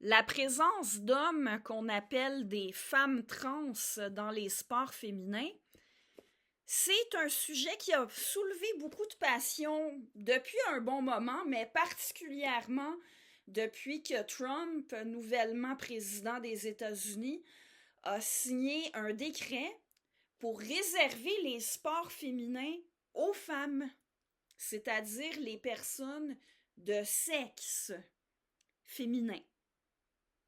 La présence d'hommes qu'on appelle des femmes trans dans les sports féminins, c'est un sujet qui a soulevé beaucoup de passion depuis un bon moment, mais particulièrement depuis que Trump, nouvellement président des États-Unis, a signé un décret pour réserver les sports féminins aux femmes, c'est-à-dire les personnes de sexe féminin.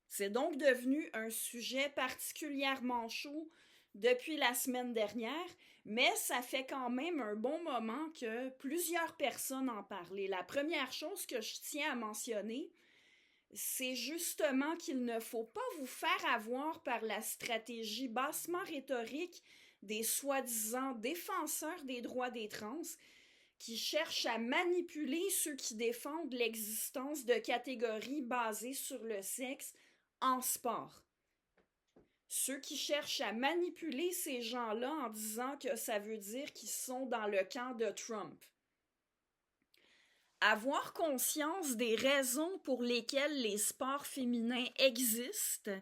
C'est donc devenu un sujet particulièrement chaud depuis la semaine dernière, mais ça fait quand même un bon moment que plusieurs personnes en parlent. Et la première chose que je tiens à mentionner, c'est justement qu'il ne faut pas vous faire avoir par la stratégie bassement rhétorique des soi-disant défenseurs des droits des trans qui cherchent à manipuler ceux qui défendent l'existence de catégories basées sur le sexe en sport. Ceux qui cherchent à manipuler ces gens-là en disant que ça veut dire qu'ils sont dans le camp de Trump. Avoir conscience des raisons pour lesquelles les sports féminins existent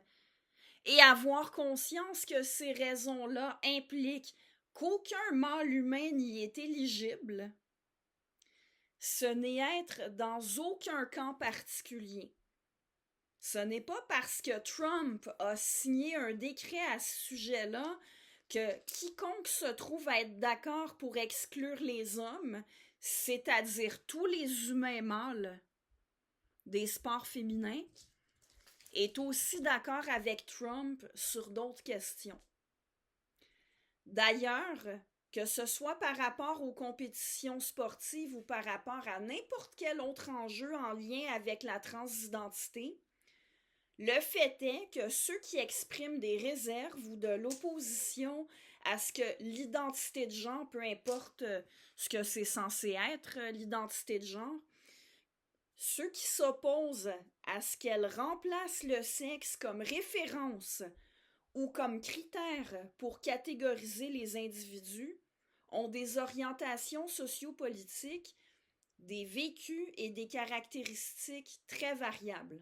et avoir conscience que ces raisons-là impliquent qu'aucun mâle humain n'y est éligible, ce n'est être dans aucun camp particulier. Ce n'est pas parce que Trump a signé un décret à ce sujet-là que quiconque se trouve à être d'accord pour exclure les hommes, c'est-à-dire tous les humains mâles des sports féminins, est aussi d'accord avec Trump sur d'autres questions. D'ailleurs, que ce soit par rapport aux compétitions sportives ou par rapport à n'importe quel autre enjeu en lien avec la transidentité, le fait est que ceux qui expriment des réserves ou de l'opposition à ce que l'identité de genre, peu importe ce que c'est censé être, l'identité de genre, ceux qui s'opposent à ce qu'elle remplace le sexe comme référence ou comme critère pour catégoriser les individus, ont des orientations sociopolitiques, des vécus et des caractéristiques très variables.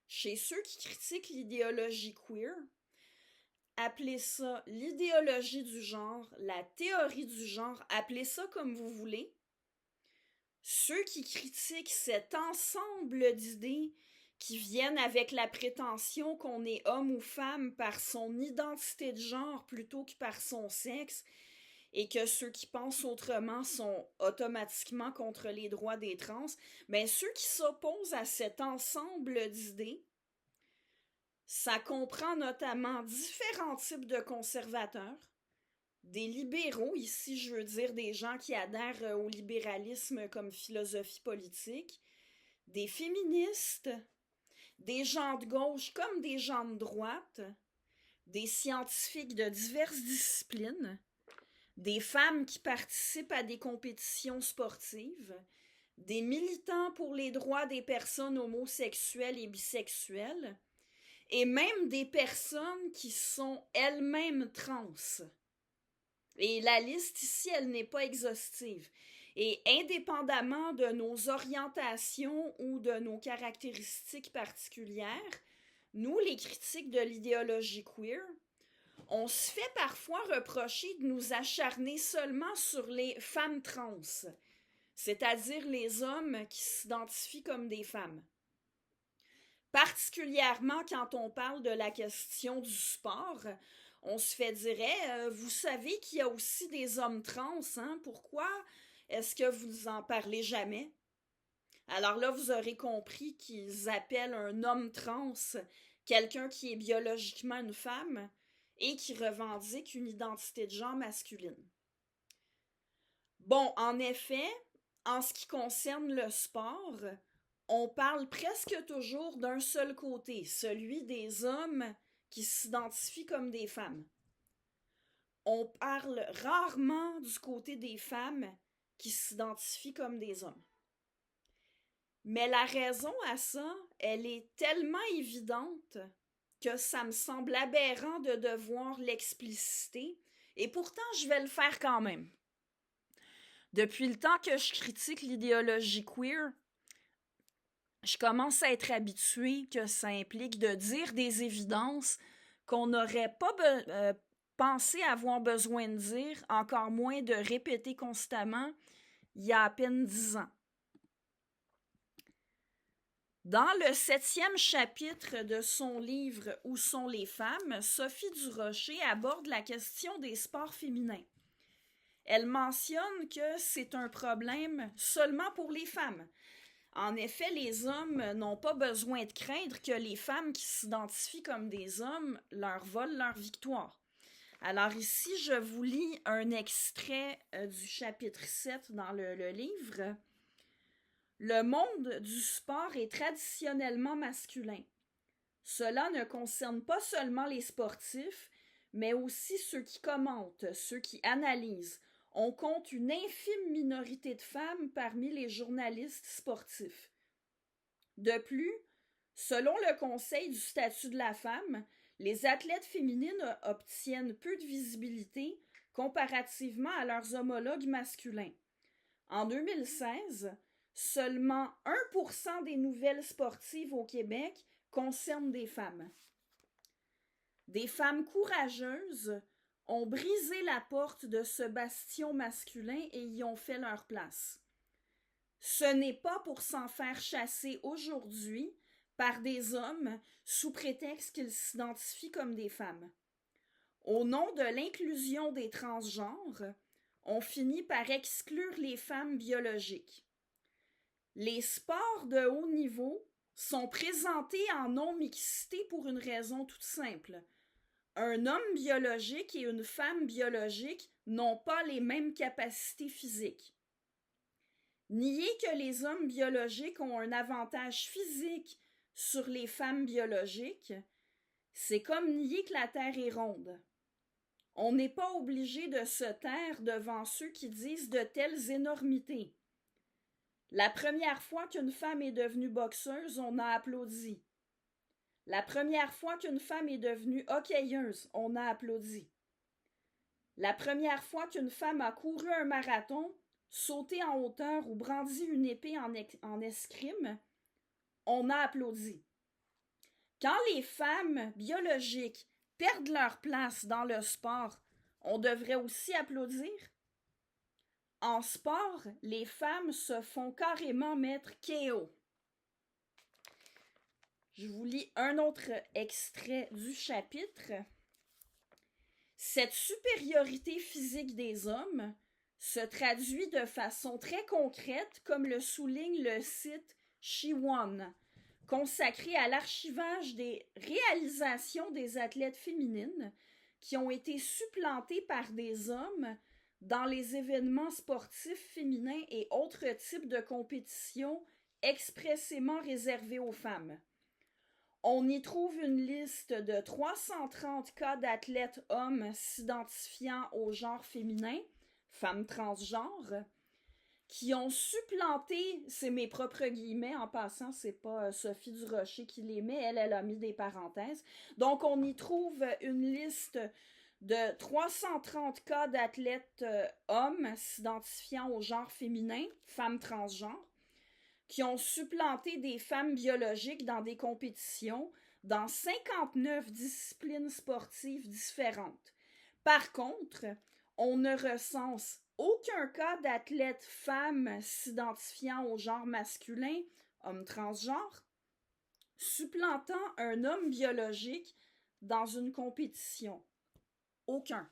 Chez ceux qui critiquent l'idéologie queer, appelez ça l'idéologie du genre, la théorie du genre, appelez ça comme vous voulez. Ceux qui critiquent cet ensemble d'idées qui viennent avec la prétention qu'on est homme ou femme par son identité de genre plutôt que par son sexe, et que ceux qui pensent autrement sont automatiquement contre les droits des trans, bien ceux qui s'opposent à cet ensemble d'idées, ça comprend notamment différents types de conservateurs, des libéraux, ici je veux dire des gens qui adhèrent au libéralisme comme philosophie politique, des féministes, des gens de gauche comme des gens de droite, des scientifiques de diverses disciplines, des femmes qui participent à des compétitions sportives, des militants pour les droits des personnes homosexuelles et bisexuelles, et même des personnes qui sont elles-mêmes trans. Et la liste ici, elle n'est pas exhaustive. Et indépendamment de nos orientations ou de nos caractéristiques particulières, nous, les critiques de l'idéologie queer, on se fait parfois reprocher de nous acharner seulement sur les femmes trans, c'est-à-dire les hommes qui s'identifient comme des femmes. Particulièrement quand on parle de la question du sport, on se fait dire vous savez qu'il y a aussi des hommes trans, hein? Pourquoi est-ce que vous en parlez jamais? Alors là, vous aurez compris qu'ils appellent un homme trans quelqu'un qui est biologiquement une femme et qui revendique une identité de genre masculine. Bon, en effet, en ce qui concerne le sport, on parle presque toujours d'un seul côté, celui des hommes qui s'identifient comme des femmes. On parle rarement du côté des femmes qui s'identifient comme des hommes. Mais la raison à ça, elle est tellement évidente que ça me semble aberrant de devoir l'expliciter, et pourtant je vais le faire quand même. Depuis le temps que je critique l'idéologie queer, je commence à être habituée que ça implique de dire des évidences qu'on n'aurait pas pensé avoir besoin de dire, encore moins de répéter constamment, il y a à peine 10 ans. Dans le 7e chapitre de son livre « Où sont les femmes ?», Sophie Durocher aborde la question des sports féminins. Elle mentionne que c'est un problème seulement pour les femmes. En effet, les hommes n'ont pas besoin de craindre que les femmes qui s'identifient comme des hommes leur volent leur victoire. Alors ici, je vous lis un extrait du chapitre 7 dans le livre. Le monde du sport est traditionnellement masculin. Cela ne concerne pas seulement les sportifs, mais aussi ceux qui commentent, ceux qui analysent. On compte une infime minorité de femmes parmi les journalistes sportifs. De plus, selon le Conseil du statut de la femme, les athlètes féminines obtiennent peu de visibilité comparativement à leurs homologues masculins. En 2016, seulement 1% des nouvelles sportives au Québec concernent des femmes. Des femmes courageuses ont brisé la porte de ce bastion masculin et y ont fait leur place. Ce n'est pas pour s'en faire chasser aujourd'hui par des hommes sous prétexte qu'ils s'identifient comme des femmes. Au nom de l'inclusion des transgenres, on finit par exclure les femmes biologiques. Les sports de haut niveau sont présentés en non-mixité pour une raison toute simple. Un homme biologique et une femme biologique n'ont pas les mêmes capacités physiques. Nier que les hommes biologiques ont un avantage physique sur les femmes biologiques, c'est comme nier que la Terre est ronde. On n'est pas obligé de se taire devant ceux qui disent de telles énormités. La première fois qu'une femme est devenue boxeuse, on a applaudi. La première fois qu'une femme est devenue hockeyeuse, on a applaudi. La première fois qu'une femme a couru un marathon, sauté en hauteur ou brandi une épée en escrime, on a applaudi. Quand les femmes biologiques perdent leur place dans le sport, on devrait aussi applaudir. En sport, les femmes se font carrément mettre KO. Je vous lis un autre extrait du chapitre. Cette supériorité physique des hommes se traduit de façon très concrète, comme le souligne le site She-Won, consacré à l'archivage des réalisations des athlètes féminines qui ont été supplantées par des hommes dans les événements sportifs féminins et autres types de compétitions expressément réservés aux femmes. On y trouve une liste de 330 cas d'athlètes hommes s'identifiant au genre féminin, femmes transgenres, qui ont supplanté, c'est mes propres guillemets en passant, c'est pas Sophie Durocher qui les met, elle a mis des parenthèses. Donc on y trouve une liste de 330 cas d'athlètes hommes s'identifiant au genre féminin, femmes transgenres, qui ont supplanté des femmes biologiques dans des compétitions dans 59 disciplines sportives différentes. Par contre, on ne recense aucun cas d'athlète femme s'identifiant au genre masculin, homme transgenre, supplantant un homme biologique dans une compétition. Aucun.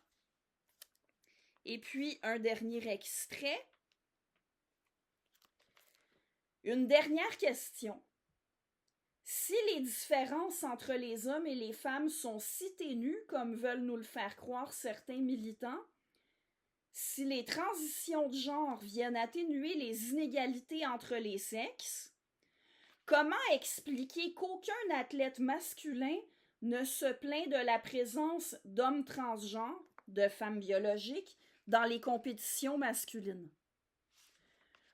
Et puis, un dernier extrait. Une dernière question. Si les différences entre les hommes et les femmes sont si ténues, comme veulent nous le faire croire certains militants, si les transitions de genre viennent atténuer les inégalités entre les sexes, comment expliquer qu'aucun athlète masculin ne se plaint de la présence d'hommes transgenres, de femmes biologiques, dans les compétitions masculines?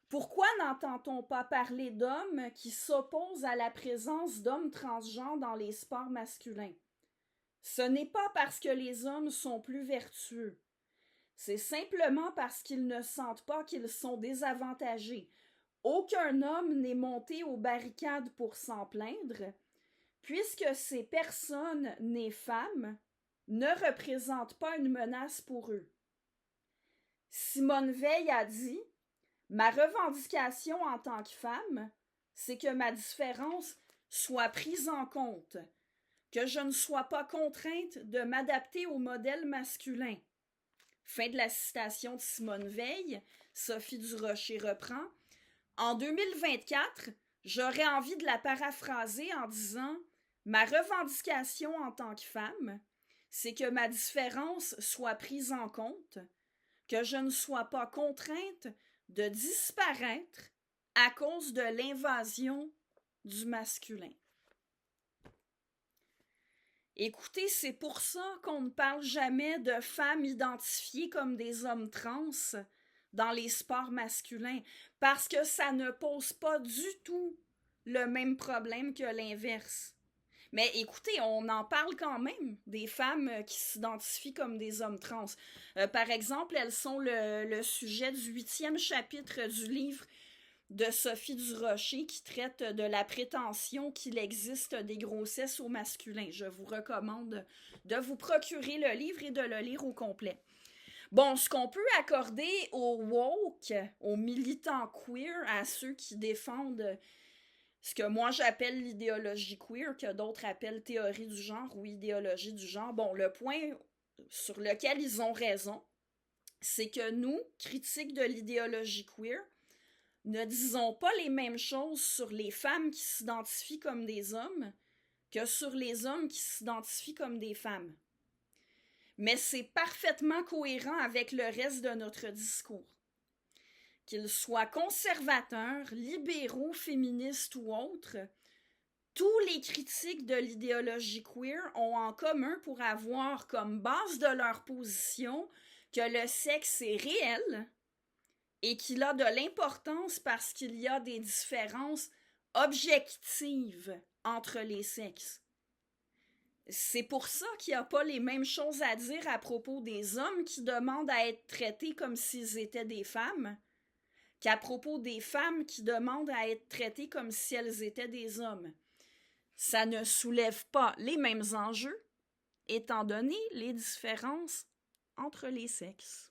Pourquoi n'entend-on pas parler d'hommes qui s'opposent à la présence d'hommes transgenres dans les sports masculins? Ce n'est pas parce que les hommes sont plus vertueux. C'est simplement parce qu'ils ne sentent pas qu'ils sont désavantagés, Aucun homme n'est monté aux barricades pour s'en plaindre, puisque ces personnes nées femmes ne représentent pas une menace pour eux. Simone Veil a dit « Ma revendication en tant que femme, c'est que ma différence soit prise en compte, que je ne sois pas contrainte de m'adapter au modèle masculin. » Fin de la citation de Simone Veil. Sophie Durocher reprend. En 2024, j'aurais envie de la paraphraser en disant « Ma revendication en tant que femme, c'est que ma différence soit prise en compte, que je ne sois pas contrainte de disparaître à cause de l'invasion du masculin. » Écoutez, c'est pour ça qu'on ne parle jamais de femmes identifiées comme des hommes trans dans les sports masculins, parce que ça ne pose pas du tout le même problème que l'inverse. Mais écoutez, on en parle quand même, des femmes qui s'identifient comme des hommes trans. Par exemple, elles sont le sujet du 8e chapitre du livre de Sophie Durocher qui traite de la prétention qu'il existe des grossesses au masculin. Je vous recommande de vous procurer le livre et de le lire au complet. Bon, ce qu'on peut accorder aux woke, aux militants queer, à ceux qui défendent ce que moi j'appelle l'idéologie queer, que d'autres appellent théorie du genre ou idéologie du genre, bon, le point sur lequel ils ont raison, c'est que nous, critiques de l'idéologie queer, ne disons pas les mêmes choses sur les femmes qui s'identifient comme des hommes que sur les hommes qui s'identifient comme des femmes. Mais c'est parfaitement cohérent avec le reste de notre discours. Qu'ils soient conservateurs, libéraux, féministes ou autres, tous les critiques de l'idéologie queer ont en commun pour avoir comme base de leur position que le sexe est réel et qu'il a de l'importance parce qu'il y a des différences objectives entre les sexes. C'est pour ça qu'il n'y a pas les mêmes choses à dire à propos des hommes qui demandent à être traités comme s'ils étaient des femmes qu'à propos des femmes qui demandent à être traitées comme si elles étaient des hommes. Ça ne soulève pas les mêmes enjeux, étant donné les différences entre les sexes.